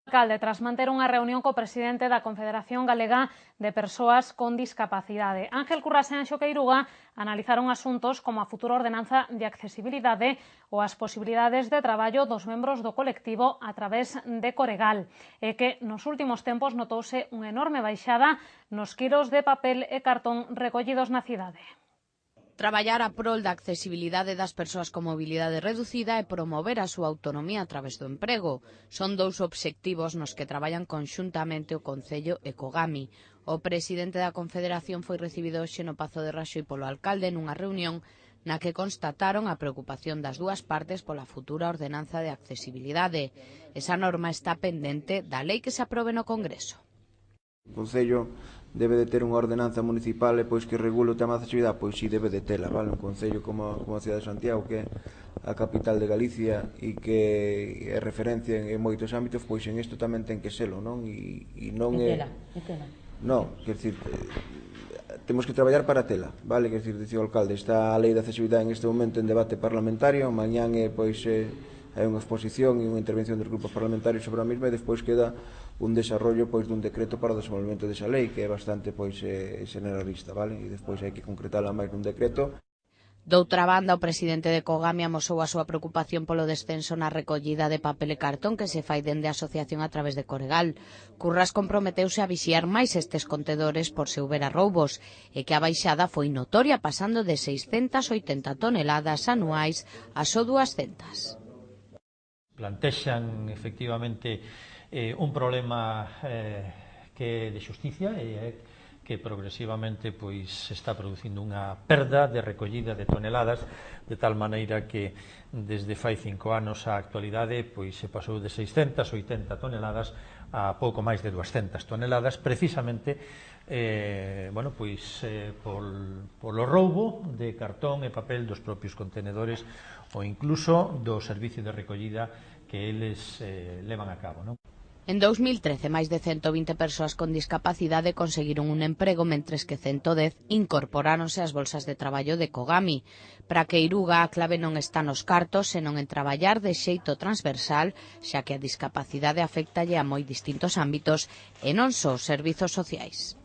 Alcalde, tras manter unha reunión co presidente da Confederación Galega de Persoas con Discapacidade. Ángel Currás e Anxo Queiruga analizaron asuntos como a futura ordenanza de accesibilidade ou as posibilidades de traballo dos membros do colectivo a través de Coregal. E que nos últimos tempos notouse unha enorme baixada nos quilos de papel e cartón recollidos na cidade. Traballar a prol da accesibilidade das persoas con mobilidade reducida e promover a súa autonomía a través do emprego. Son dous obxectivos nos que traballan conxuntamente o Concello e Cogami. O presidente da Confederación foi recibido hoxe no Pazo de Raxoi polo alcalde nunha reunión na que constataron a preocupación das dúas partes pola futura ordenanza de accesibilidade. Esa norma está pendente da lei que se aprobe no Congreso. O Concello debe de ter unha ordenanza municipal e pois que regule o tema da accesibilidade, pois si debe de tela, vale? Un Concello como a cidade de Santiago, que é a capital de Galicia e que é referencia en moitos ámbitos, pois en isto tamén ten que selo, non? E non é... Non, quer dicir, temos que traballar para tela, vale? Quer dicir, dicía o alcalde, está a lei de accesibilidade en este momento en debate parlamentario, mañán pois hai unha exposición e unha intervención dos grupos parlamentarios sobre a mesma e despois queda un desarrollo pois dun decreto para o desenvolvemento desa lei que é bastante pois generalista, vale? E despois hai que concretala máis nun decreto. Doutra banda, o presidente de Cogami amosou a súa preocupación polo descenso na recollida de papel e cartón que se fai dende a asociación a través de Coregal. Currás comprometeuse a vixiar máis estes contedores por se houbera roubos e que a baixada foi notoria pasando de 680 toneladas anuais a só 200. Plantexan efectivamente un problema que é de xusticia e que progresivamente pois se está producindo unha perda de recollida de toneladas, de tal maneira que desde fai 5 anos á actualidade pois se pasou de 680 toneladas a pouco máis de 200 toneladas, precisamente polo roubo de cartón e papel dos propios contenedores ou incluso do servicio de recollida que eles levan a cabo, non? En 2013, máis de 120 persoas con discapacidade conseguiron un emprego, mentres que 110 incorporáronse ás bolsas de traballo de Cogami. Para Queiruga, a clave non está nos cartos, senón en traballar de xeito transversal, xa que a discapacidade aféctalle a moi distintos ámbitos e non só os servizos sociais.